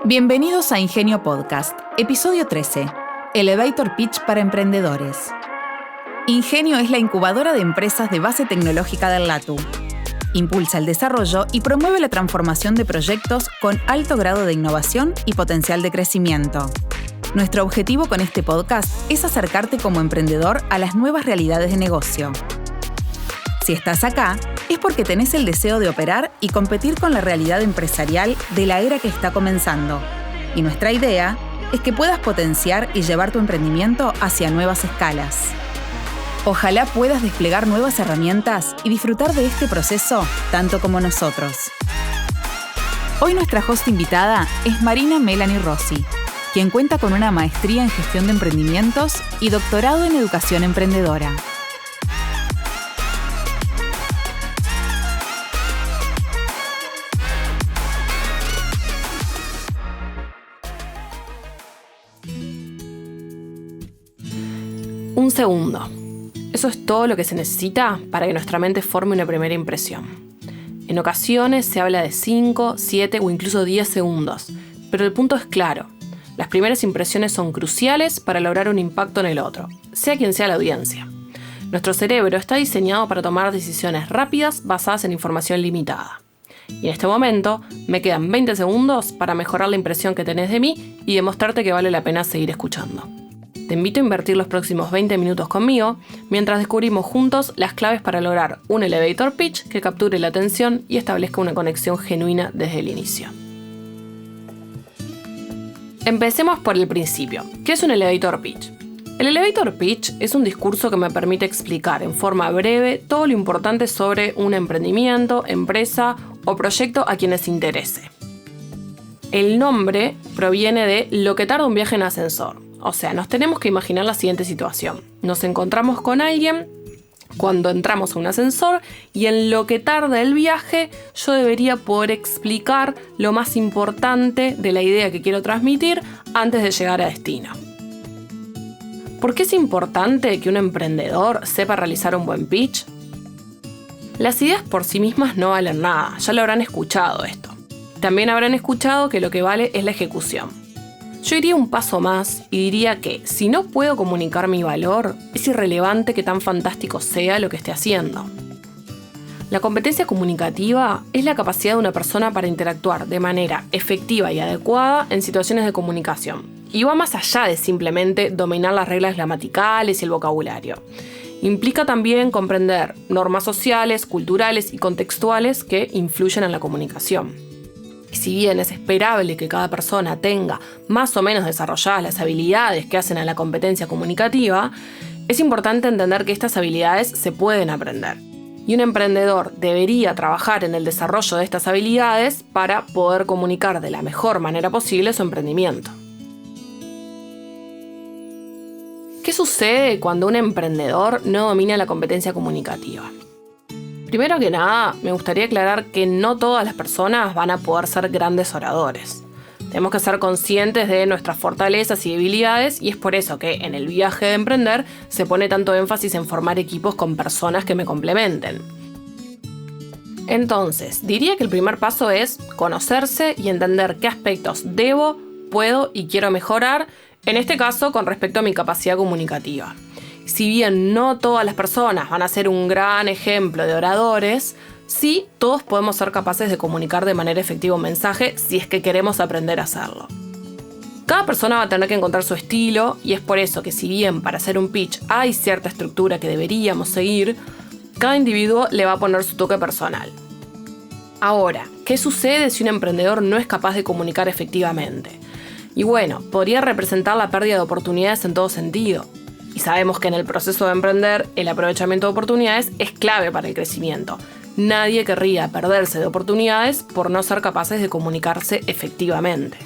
Bienvenidos a Ingenio Podcast, episodio 13, Elevator Pitch para emprendedores. Ingenio es la incubadora de empresas de base tecnológica del LATU. Impulsa el desarrollo y promueve la transformación de proyectos con alto grado de innovación y potencial de crecimiento. Nuestro objetivo con este podcast es acercarte como emprendedor a las nuevas realidades de negocio. Si estás acá, es porque tenés el deseo de operar y competir con la realidad empresarial de la era que está comenzando. Y nuestra idea es que puedas potenciar y llevar tu emprendimiento hacia nuevas escalas. Ojalá puedas desplegar nuevas herramientas y disfrutar de este proceso tanto como nosotros. Hoy nuestra host invitada es Marina Melanie Rossi, quien cuenta con una maestría en gestión de emprendimientos y doctorado en educación emprendedora. Un segundo. Eso es todo lo que se necesita para que nuestra mente forme una primera impresión. En ocasiones se habla de 5, 7 o incluso 10 segundos, pero el punto es claro. Las primeras impresiones son cruciales para lograr un impacto en el otro, sea quien sea la audiencia. Nuestro cerebro está diseñado para tomar decisiones rápidas basadas en información limitada. Y en este momento me quedan 20 segundos para mejorar la impresión que tenés de mí y demostrarte que vale la pena seguir escuchando. Te invito a invertir los próximos 20 minutos conmigo mientras descubrimos juntos las claves para lograr un elevator pitch que capture la atención y establezca una conexión genuina desde el inicio. Empecemos por el principio. ¿Qué es un elevator pitch? El elevator pitch es un discurso que me permite explicar en forma breve todo lo importante sobre un emprendimiento, empresa o proyecto a quienes interese. El nombre proviene de lo que tarda un viaje en ascensor. O sea, nos tenemos que imaginar la siguiente situación. Nos encontramos con alguien cuando entramos a un ascensor y en lo que tarda el viaje yo debería poder explicar lo más importante de la idea que quiero transmitir antes de llegar a destino. ¿Por qué es importante que un emprendedor sepa realizar un buen pitch? Las ideas por sí mismas no valen nada, ya lo habrán escuchado esto. También habrán escuchado que lo que vale es la ejecución. Yo iría un paso más y diría que si no puedo comunicar mi valor, es irrelevante que tan fantástico sea lo que esté haciendo. La competencia comunicativa es la capacidad de una persona para interactuar de manera efectiva y adecuada en situaciones de comunicación. Y va más allá de simplemente dominar las reglas gramaticales y el vocabulario. Implica también comprender normas sociales, culturales y contextuales que influyen en la comunicación. Si bien es esperable que cada persona tenga más o menos desarrolladas las habilidades que hacen a la competencia comunicativa, es importante entender que estas habilidades se pueden aprender. Y un emprendedor debería trabajar en el desarrollo de estas habilidades para poder comunicar de la mejor manera posible su emprendimiento. ¿Qué sucede cuando un emprendedor no domina la competencia comunicativa? Primero que nada, me gustaría aclarar que no todas las personas van a poder ser grandes oradores. Tenemos que ser conscientes de nuestras fortalezas y debilidades y es por eso que en el viaje de emprender se pone tanto énfasis en formar equipos con personas que me complementen. Entonces, diría que el primer paso es conocerse y entender qué aspectos debo, puedo y quiero mejorar, en este caso con respecto a mi capacidad comunicativa. Si bien no todas las personas van a ser un gran ejemplo de oradores, sí todos podemos ser capaces de comunicar de manera efectiva un mensaje si es que queremos aprender a hacerlo. Cada persona va a tener que encontrar su estilo y es por eso que si bien para hacer un pitch hay cierta estructura que deberíamos seguir, cada individuo le va a poner su toque personal. Ahora, ¿qué sucede si un emprendedor no es capaz de comunicar efectivamente? Y bueno, podría representar la pérdida de oportunidades en todo sentido. Y sabemos que en el proceso de emprender, el aprovechamiento de oportunidades es clave para el crecimiento. Nadie querría perderse de oportunidades por no ser capaces de comunicarse efectivamente.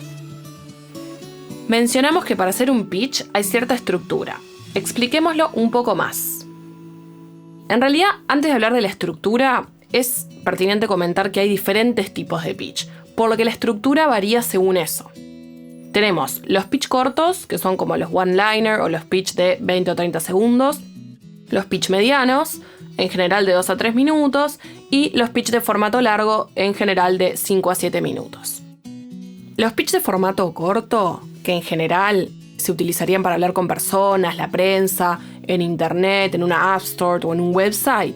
Mencionamos que para hacer un pitch hay cierta estructura. Expliquémoslo un poco más. En realidad, antes de hablar de la estructura, es pertinente comentar que hay diferentes tipos de pitch, por lo que la estructura varía según eso. Tenemos los pitch cortos, que son como los one-liner o los pitch de 20 o 30 segundos, los pitch medianos, en general de 2 a 3 minutos, y los pitch de formato largo, en general de 5 a 7 minutos. Los pitch de formato corto, que en general se utilizarían para hablar con personas, la prensa, en internet, en una app store o en un website,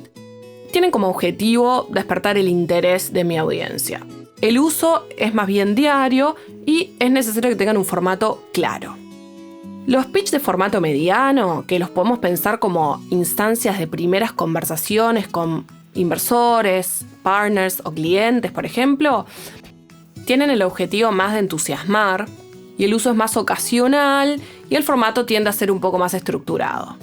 tienen como objetivo despertar el interés de mi audiencia. El uso es más bien diario y es necesario que tengan un formato claro. Los pitch de formato mediano, que los podemos pensar como instancias de primeras conversaciones con inversores, partners o clientes, por ejemplo, tienen el objetivo más de entusiasmar y el uso es más ocasional y el formato tiende a ser un poco más estructurado.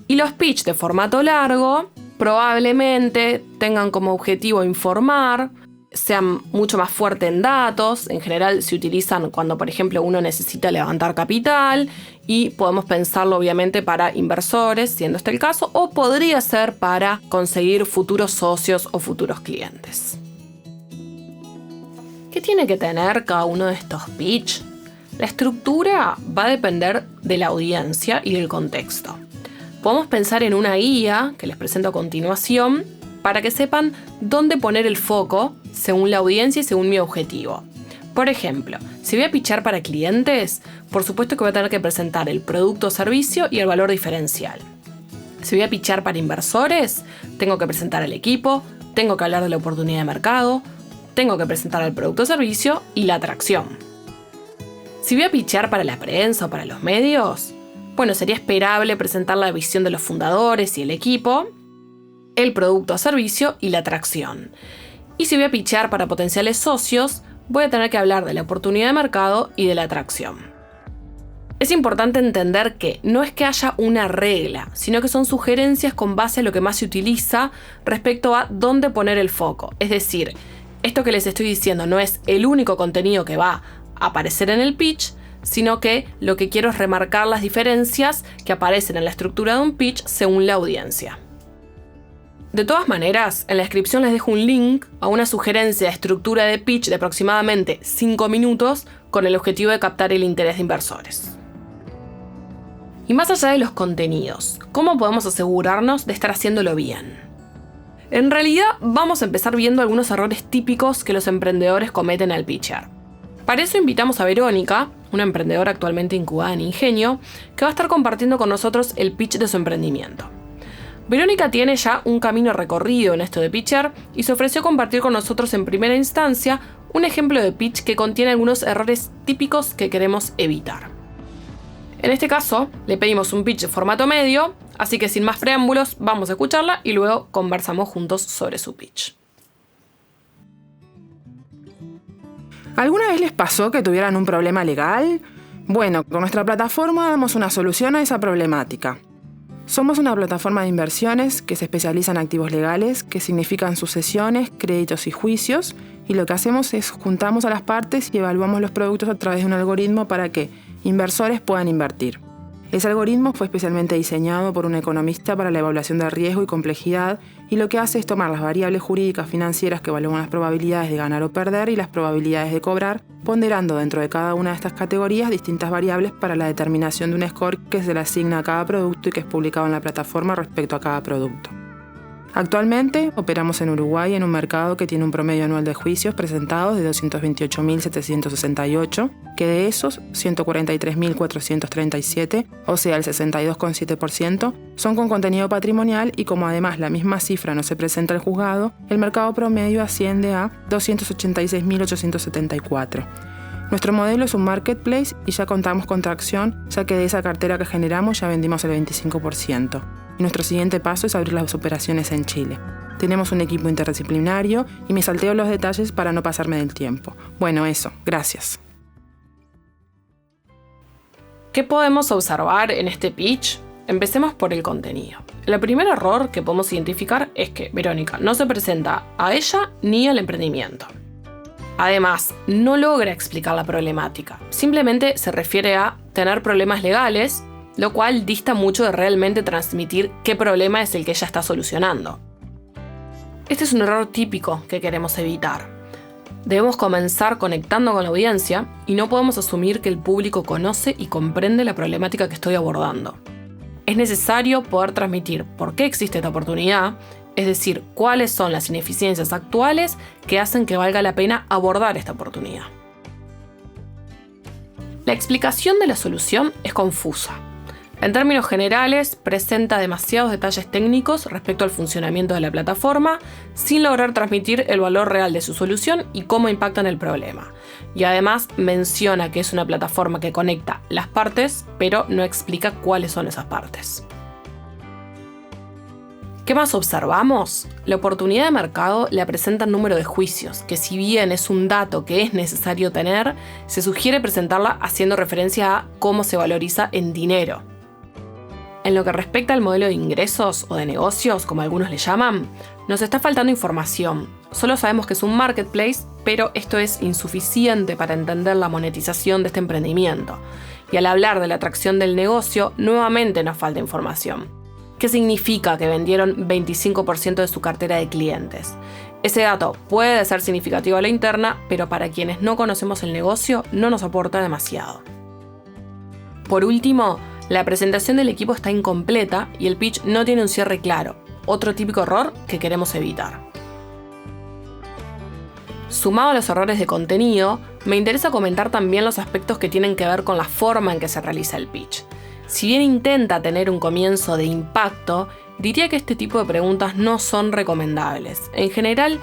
Y los pitch de formato largo probablemente tengan como objetivo informar, sean mucho más fuertes en datos. En general se utilizan cuando, por ejemplo, uno necesita levantar capital y podemos pensarlo obviamente para inversores, siendo este el caso, o podría ser para conseguir futuros socios o futuros clientes. ¿Qué tiene que tener cada uno de estos pitch? La estructura va a depender de la audiencia y del contexto. Podemos pensar en una guía que les presento a continuación para que sepan dónde poner el foco según la audiencia y según mi objetivo. Por ejemplo, si voy a pitchar para clientes, por supuesto que voy a tener que presentar el producto o servicio y el valor diferencial. Si voy a pitchar para inversores, tengo que presentar el equipo, tengo que hablar de la oportunidad de mercado, tengo que presentar el producto o servicio y la atracción. Si voy a pitchar para la prensa o para los medios, bueno, sería esperable presentar la visión de los fundadores y el equipo, el producto o servicio y la atracción. Y si voy a pitchar para potenciales socios, voy a tener que hablar de la oportunidad de mercado y de la atracción. Es importante entender que no es que haya una regla, sino que son sugerencias con base a lo que más se utiliza respecto a dónde poner el foco. Es decir, esto que les estoy diciendo no es el único contenido que va a aparecer en el pitch, sino que lo que quiero es remarcar las diferencias que aparecen en la estructura de un pitch según la audiencia. De todas maneras, en la descripción les dejo un link a una sugerencia de estructura de pitch de aproximadamente 5 minutos con el objetivo de captar el interés de inversores. Y más allá de los contenidos, ¿cómo podemos asegurarnos de estar haciéndolo bien? En realidad, vamos a empezar viendo algunos errores típicos que los emprendedores cometen al pitchar. Para eso invitamos a Verónica, una emprendedora actualmente incubada en Ingenio, que va a estar compartiendo con nosotros el pitch de su emprendimiento. Verónica tiene ya un camino recorrido en esto de pitchar y se ofreció compartir con nosotros en primera instancia un ejemplo de pitch que contiene algunos errores típicos que queremos evitar. En este caso, le pedimos un pitch de formato medio, así que sin más preámbulos, vamos a escucharla y luego conversamos juntos sobre su pitch. ¿Alguna vez les pasó que tuvieran un problema legal? Bueno, con nuestra plataforma damos una solución a esa problemática. Somos una plataforma de inversiones que se especializa en activos legales, que significan sucesiones, créditos y juicios, y lo que hacemos es juntamos a las partes y evaluamos los productos a través de un algoritmo para que inversores puedan invertir. Ese algoritmo fue especialmente diseñado por un economista para la evaluación de riesgo y complejidad, y lo que hace es tomar las variables jurídicas financieras que evalúan las probabilidades de ganar o perder y las probabilidades de cobrar, ponderando dentro de cada una de estas categorías distintas variables para la determinación de un score que se le asigna a cada producto y que es publicado en la plataforma respecto a cada producto. Actualmente operamos en Uruguay en un mercado que tiene un promedio anual de juicios presentados de 228.768, que de esos 143.437, o sea el 62,7%, son con contenido patrimonial y como además la misma cifra no se presenta al juzgado, el mercado promedio asciende a 286.874. Nuestro modelo es un marketplace y ya contamos con tracción, ya que de esa cartera que generamos ya vendimos el 25%. Y nuestro siguiente paso es abrir las operaciones en Chile. Tenemos un equipo interdisciplinario y me salteo los detalles para no pasarme del tiempo. Bueno, eso. Gracias. ¿Qué podemos observar en este pitch? Empecemos por el contenido. El primer error que podemos identificar es que Verónica no se presenta a ella ni al emprendimiento. Además, no logra explicar la problemática. Simplemente se refiere a tener problemas legales, lo cual dista mucho de realmente transmitir qué problema es el que ella está solucionando. Este es un error típico que queremos evitar. Debemos comenzar conectando con la audiencia y no podemos asumir que el público conoce y comprende la problemática que estoy abordando. Es necesario poder transmitir por qué existe esta oportunidad, es decir, cuáles son las ineficiencias actuales que hacen que valga la pena abordar esta oportunidad. La explicación de la solución es confusa. En términos generales, presenta demasiados detalles técnicos respecto al funcionamiento de la plataforma, sin lograr transmitir el valor real de su solución y cómo impacta en el problema. Y además menciona que es una plataforma que conecta las partes, pero no explica cuáles son esas partes. ¿Qué más observamos? La oportunidad de mercado la presenta el número de juicios, que si bien es un dato que es necesario tener, se sugiere presentarla haciendo referencia a cómo se valoriza en dinero. En lo que respecta al modelo de ingresos o de negocios, como algunos le llaman, nos está faltando información. Solo sabemos que es un marketplace, pero esto es insuficiente para entender la monetización de este emprendimiento. Y al hablar de la atracción del negocio, nuevamente nos falta información. ¿Qué significa que vendieron 25% de su cartera de clientes? Ese dato puede ser significativo a la interna, pero para quienes no conocemos el negocio no nos aporta demasiado. Por último, la presentación del equipo está incompleta y el pitch no tiene un cierre claro, otro típico error que queremos evitar. Sumado a los errores de contenido, me interesa comentar también los aspectos que tienen que ver con la forma en que se realiza el pitch. Si bien intenta tener un comienzo de impacto, diría que este tipo de preguntas no son recomendables. En general,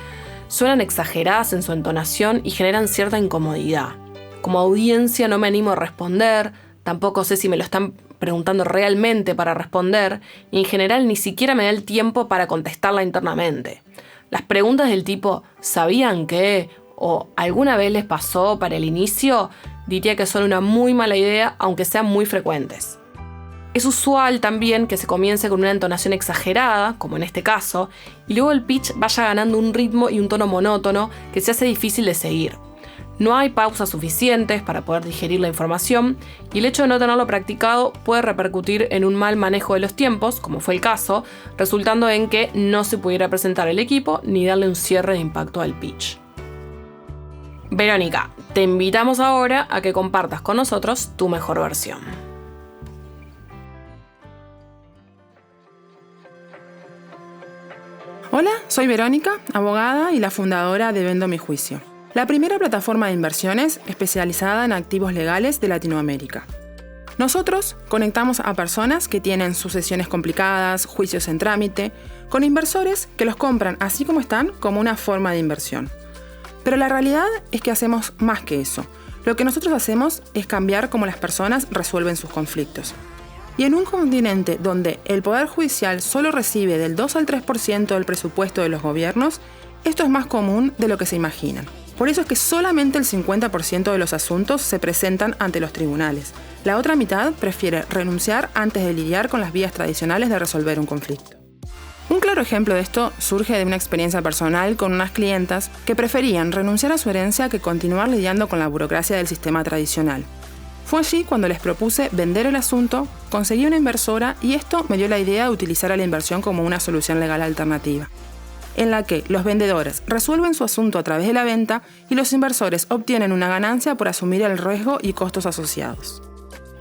suenan exageradas en su entonación y generan cierta incomodidad. Como audiencia no me animo a responder, tampoco sé si me lo están preguntando realmente para responder, y en general ni siquiera me da el tiempo para contestarla internamente. Las preguntas del tipo ¿sabían qué? O ¿alguna vez les pasó para el inicio? Diría que son una muy mala idea, aunque sean muy frecuentes. Es usual también que se comience con una entonación exagerada, como en este caso, y luego el pitch vaya ganando un ritmo y un tono monótono que se hace difícil de seguir. No hay pausas suficientes para poder digerir la información, y el hecho de no tenerlo practicado puede repercutir en un mal manejo de los tiempos, como fue el caso, resultando en que no se pudiera presentar el equipo ni darle un cierre de impacto al pitch. Verónica, te invitamos ahora a que compartas con nosotros tu mejor versión. Hola, soy Verónica, abogada y la fundadora de Vendo Mi Juicio, la primera plataforma de inversiones especializada en activos legales de Latinoamérica. Nosotros conectamos a personas que tienen sucesiones complicadas, juicios en trámite, con inversores que los compran así como están como una forma de inversión. Pero la realidad es que hacemos más que eso. Lo que nosotros hacemos es cambiar cómo las personas resuelven sus conflictos. Y en un continente donde el Poder Judicial solo recibe del 2 al 3% del presupuesto de los gobiernos, esto es más común de lo que se imaginan. Por eso es que solamente el 50% de los asuntos se presentan ante los tribunales. La otra mitad prefiere renunciar antes de lidiar con las vías tradicionales de resolver un conflicto. Un claro ejemplo de esto surge de una experiencia personal con unas clientas que preferían renunciar a su herencia que continuar lidiando con la burocracia del sistema tradicional. Fue allí cuando les propuse vender el asunto, conseguí una inversora y esto me dio la idea de utilizar a la inversión como una solución legal alternativa, en la que los vendedores resuelven su asunto a través de la venta y los inversores obtienen una ganancia por asumir el riesgo y costos asociados.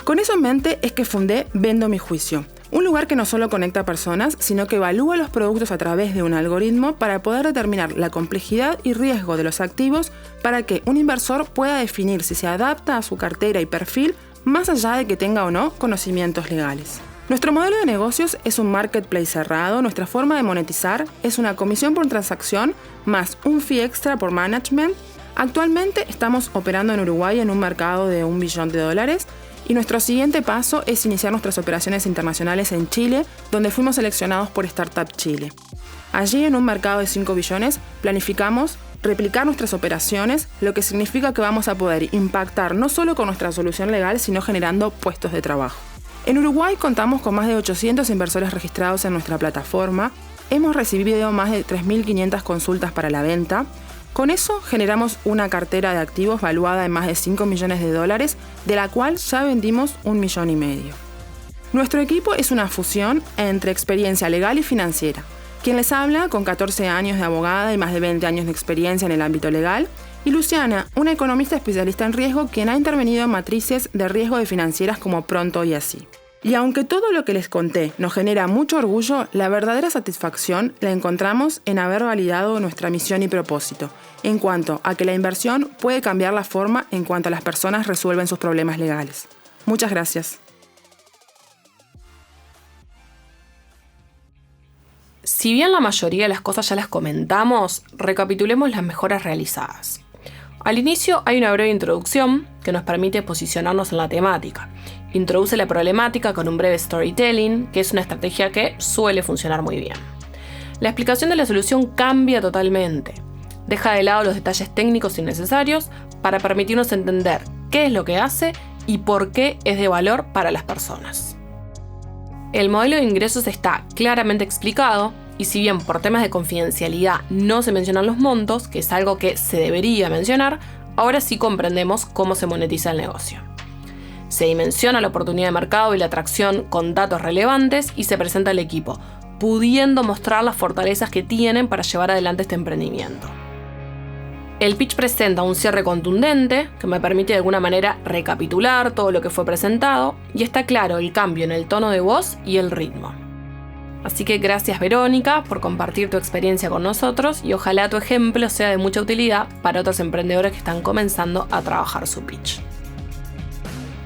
Con eso en mente es que fundé Vendo Mi Juicio, un lugar que no solo conecta personas, sino que evalúa los productos a través de un algoritmo para poder determinar la complejidad y riesgo de los activos para que un inversor pueda definir si se adapta a su cartera y perfil más allá de que tenga o no conocimientos legales. Nuestro modelo de negocios es un marketplace cerrado, nuestra forma de monetizar es una comisión por transacción más un fee extra por management. Actualmente estamos operando en Uruguay en un mercado de $1 billón y nuestro siguiente paso es iniciar nuestras operaciones internacionales en Chile, donde fuimos seleccionados por Startup Chile. Allí, en un mercado de 5 billones, planificamos replicar nuestras operaciones, lo que significa que vamos a poder impactar no solo con nuestra solución legal, sino generando puestos de trabajo. En Uruguay contamos con más de 800 inversores registrados en nuestra plataforma, hemos recibido más de 3.500 consultas para la venta. Con eso generamos una cartera de activos valuada en más de $5 millones, de la cual ya vendimos $1,5 millones. Nuestro equipo es una fusión entre experiencia legal y financiera. Quien les habla, con 14 años de abogada y más de 20 años de experiencia en el ámbito legal, y Luciana, una economista especialista en riesgo quien ha intervenido en matrices de riesgo de financieras como Pronto y Así. Y aunque todo lo que les conté nos genera mucho orgullo, la verdadera satisfacción la encontramos en haber validado nuestra misión y propósito, en cuanto a que la inversión puede cambiar la forma en cuanto las personas resuelven sus problemas legales. Muchas gracias. Si bien la mayoría de las cosas ya las comentamos, recapitulemos las mejoras realizadas. Al inicio hay una breve introducción que nos permite posicionarnos en la temática. Introduce la problemática con un breve storytelling, que es una estrategia que suele funcionar muy bien. La explicación de la solución cambia totalmente. Deja de lado los detalles técnicos innecesarios para permitirnos entender qué es lo que hace y por qué es de valor para las personas. El modelo de ingresos está claramente explicado y si bien por temas de confidencialidad no se mencionan los montos, que es algo que se debería mencionar, ahora sí comprendemos cómo se monetiza el negocio. Se dimensiona la oportunidad de mercado y la atracción con datos relevantes y se presenta al equipo, pudiendo mostrar las fortalezas que tienen para llevar adelante este emprendimiento. El pitch presenta un cierre contundente que me permite de alguna manera recapitular todo lo que fue presentado y está claro el cambio en el tono de voz y el ritmo. Así que gracias Verónica por compartir tu experiencia con nosotros y ojalá tu ejemplo sea de mucha utilidad para otros emprendedores que están comenzando a trabajar su pitch.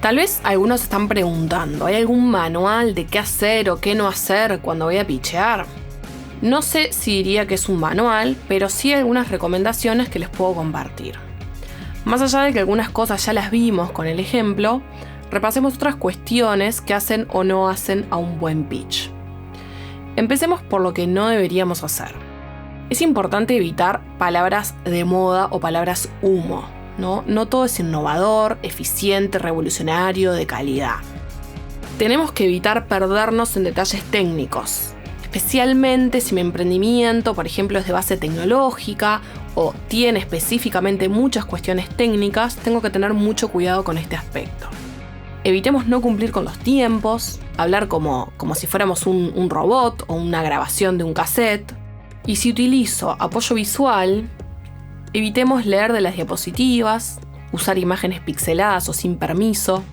Tal vez algunos se están preguntando, ¿hay algún manual de qué hacer o qué no hacer cuando voy a pitchear? No sé si diría que es un manual, pero sí algunas recomendaciones que les puedo compartir. Más allá de que algunas cosas ya las vimos con el ejemplo, repasemos otras cuestiones que hacen o no hacen a un buen pitch. Empecemos por lo que no deberíamos hacer. Es importante evitar palabras de moda o palabras humo, ¿no? No todo es innovador, eficiente, revolucionario, de calidad. Tenemos que evitar perdernos en detalles técnicos. Especialmente si mi emprendimiento, por ejemplo, es de base tecnológica o tiene específicamente muchas cuestiones técnicas, tengo que tener mucho cuidado con este aspecto. Evitemos no cumplir con los tiempos, hablar como si fuéramos un robot o una grabación de un cassette. Y si utilizo apoyo visual, evitemos leer de las diapositivas, usar imágenes pixeladas o sin permiso,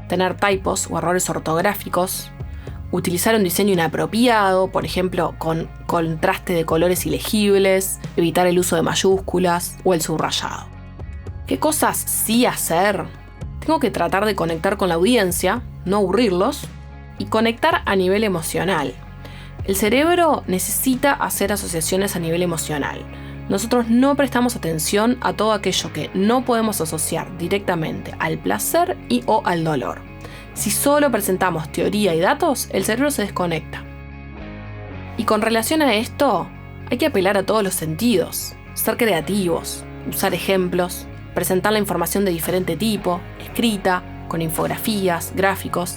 tener typos o errores ortográficos, utilizar un diseño inapropiado, por ejemplo, con contraste de colores ilegibles, evitar el uso de mayúsculas o el subrayado. ¿Qué cosas sí hacer? Tengo que tratar de conectar con la audiencia, no aburrirlos, y conectar a nivel emocional. El cerebro necesita hacer asociaciones a nivel emocional. Nosotros no prestamos atención a todo aquello que no podemos asociar directamente al placer y o al dolor. Si solo presentamos teoría y datos, el cerebro se desconecta. Y con relación a esto, hay que apelar a todos los sentidos, ser creativos, usar ejemplos, presentar la información de diferente tipo, escrita, con infografías, gráficos.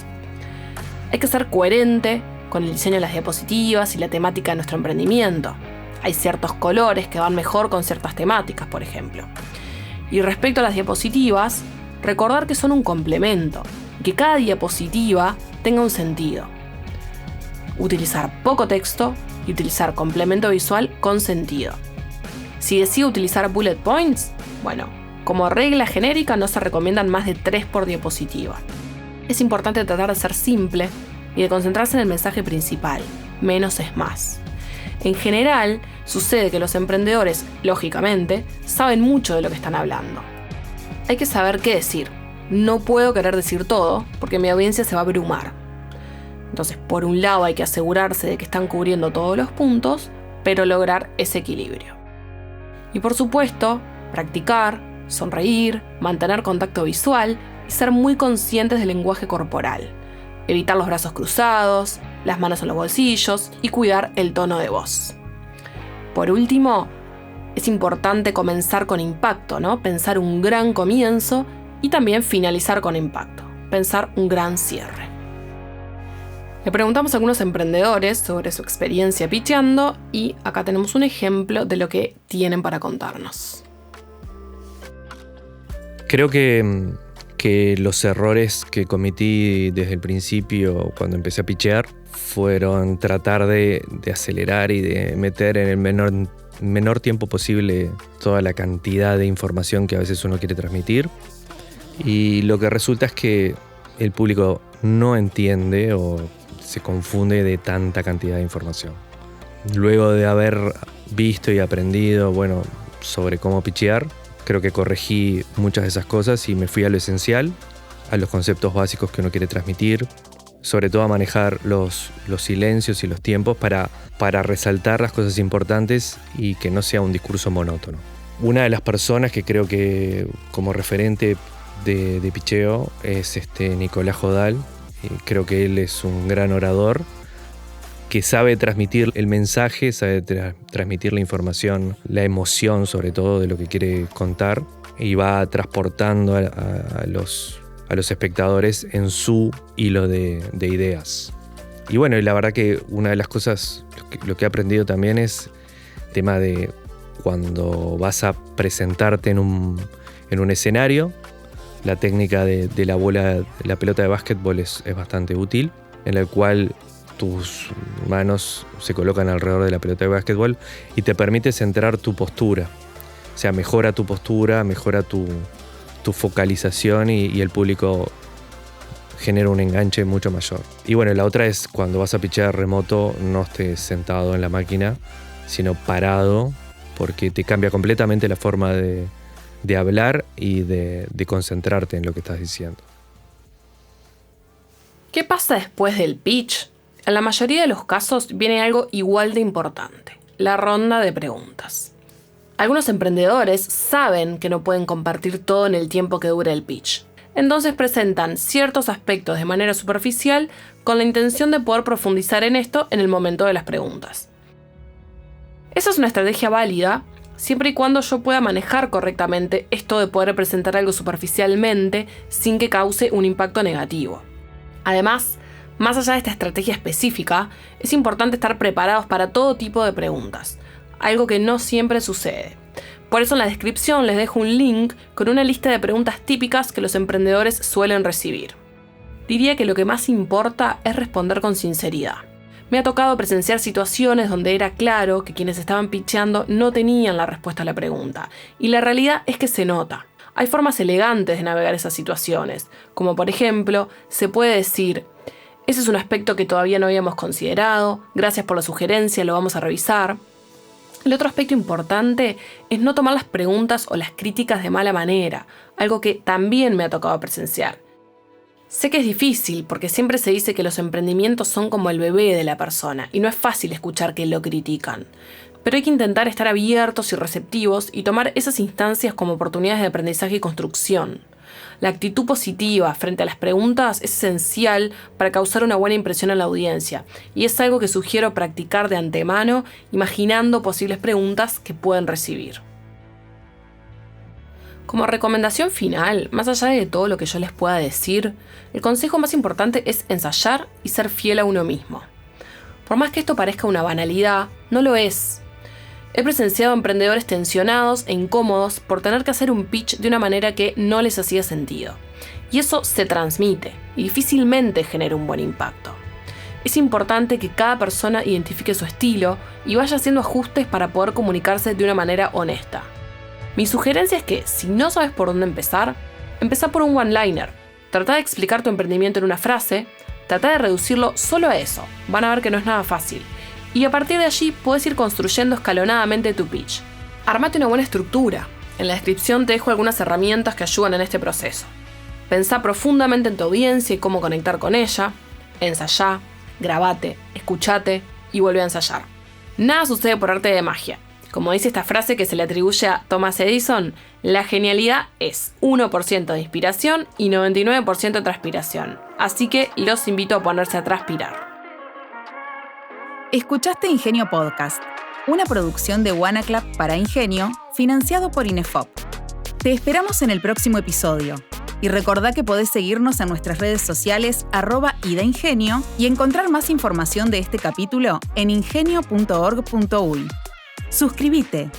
Hay que ser coherente con el diseño de las diapositivas y la temática de nuestro emprendimiento. Hay ciertos colores que van mejor con ciertas temáticas, por ejemplo. Y respecto a las diapositivas, recordar que son un complemento, que cada diapositiva tenga un sentido. Utilizar poco texto y utilizar complemento visual con sentido. Si decido utilizar bullet points, bueno, como regla genérica no se recomiendan más de 3 por diapositiva. Es importante tratar de ser simple y de concentrarse en el mensaje principal, menos es más. En general, sucede que los emprendedores, lógicamente, saben mucho de lo que están hablando. Hay que saber qué decir. No puedo querer decir todo, porque mi audiencia se va a abrumar. Entonces, por un lado hay que asegurarse de que están cubriendo todos los puntos, pero lograr ese equilibrio. Y por supuesto, practicar, sonreír, mantener contacto visual y ser muy conscientes del lenguaje corporal. Evitar los brazos cruzados, las manos en los bolsillos y cuidar el tono de voz. Por último, es importante comenzar con impacto, ¿no? Pensar un gran comienzo y también finalizar con impacto, pensar un gran cierre. Le preguntamos a algunos emprendedores sobre su experiencia pitcheando y acá tenemos un ejemplo de lo que tienen para contarnos. Creo que los errores que cometí desde el principio cuando empecé a pitchear fueron tratar de acelerar y de meter en el menor tiempo posible toda la cantidad de información que a veces uno quiere transmitir. Y lo que resulta es que el público no entiende o se confunde de tanta cantidad de información. Luego de haber visto y aprendido, sobre cómo pitchear, creo que corregí muchas de esas cosas y me fui a lo esencial, a los conceptos básicos que uno quiere transmitir, sobre todo a manejar los silencios y los tiempos para resaltar las cosas importantes y que no sea un discurso monótono. Una de las personas que creo que como referente de pitcheo es Nicolás Jodal. Creo que él es un gran orador que sabe transmitir el mensaje, sabe transmitir la información, la emoción sobre todo de lo que quiere contar y va transportando a los espectadores en su hilo de ideas. Y la verdad que una de las cosas, lo que he aprendido también es el tema de cuando vas a presentarte en un escenario, la técnica de la pelota de básquetbol es bastante útil, en el cual tus manos se colocan alrededor de la pelota de básquetbol y te permite centrar tu postura. O sea, mejora tu postura, mejora tu focalización y el público genera un enganche mucho mayor. Y la otra es cuando vas a pitchear remoto, no estés sentado en la máquina, sino parado, porque te cambia completamente la forma de hablar y de concentrarte en lo que estás diciendo. ¿Qué pasa después del pitch? En la mayoría de los casos viene algo igual de importante, la ronda de preguntas. Algunos emprendedores saben que no pueden compartir todo en el tiempo que dura el pitch. Entonces presentan ciertos aspectos de manera superficial con la intención de poder profundizar en esto en el momento de las preguntas. Esa es una estrategia válida siempre y cuando yo pueda manejar correctamente esto de poder presentar algo superficialmente sin que cause un impacto negativo. Además, más allá de esta estrategia específica, es importante estar preparados para todo tipo de preguntas, algo que no siempre sucede. Por eso en la descripción les dejo un link con una lista de preguntas típicas que los emprendedores suelen recibir. Diría que lo que más importa es responder con sinceridad. Me ha tocado presenciar situaciones donde era claro que quienes estaban pitcheando no tenían la respuesta a la pregunta, y la realidad es que se nota. Hay formas elegantes de navegar esas situaciones, como por ejemplo, se puede decir: ese es un aspecto que todavía no habíamos considerado, gracias por la sugerencia, lo vamos a revisar. El otro aspecto importante es no tomar las preguntas o las críticas de mala manera, algo que también me ha tocado presenciar. Sé que es difícil porque siempre se dice que los emprendimientos son como el bebé de la persona y no es fácil escuchar que lo critican. Pero hay que intentar estar abiertos y receptivos y tomar esas instancias como oportunidades de aprendizaje y construcción. La actitud positiva frente a las preguntas es esencial para causar una buena impresión en la audiencia y es algo que sugiero practicar de antemano imaginando posibles preguntas que pueden recibir. Como recomendación final, más allá de todo lo que yo les pueda decir, el consejo más importante es ensayar y ser fiel a uno mismo. Por más que esto parezca una banalidad, no lo es. He presenciado emprendedores tensionados e incómodos por tener que hacer un pitch de una manera que no les hacía sentido. Y eso se transmite y difícilmente genera un buen impacto. Es importante que cada persona identifique su estilo y vaya haciendo ajustes para poder comunicarse de una manera honesta. Mi sugerencia es que, si no sabes por dónde empezar, empezá por un one-liner. Trata de explicar tu emprendimiento en una frase, trata de reducirlo solo a eso. Van a ver que no es nada fácil. Y a partir de allí puedes ir construyendo escalonadamente tu pitch. Armate una buena estructura. En la descripción te dejo algunas herramientas que ayudan en este proceso. Pensá profundamente en tu audiencia y cómo conectar con ella. Ensayá, grabate, escuchate y vuelve a ensayar. Nada sucede por arte de magia. Como dice esta frase que se le atribuye a Thomas Edison, la genialidad es 1% de inspiración y 99% de transpiración. Así que los invito a ponerse a transpirar. Escuchaste Ingenio Podcast, una producción de WannaClub para Ingenio, financiado por INEFOP. Te esperamos en el próximo episodio. Y recordá que podés seguirnos en nuestras redes sociales @idaingenio y encontrar más información de este capítulo en ingenio.org.uy. Suscríbete.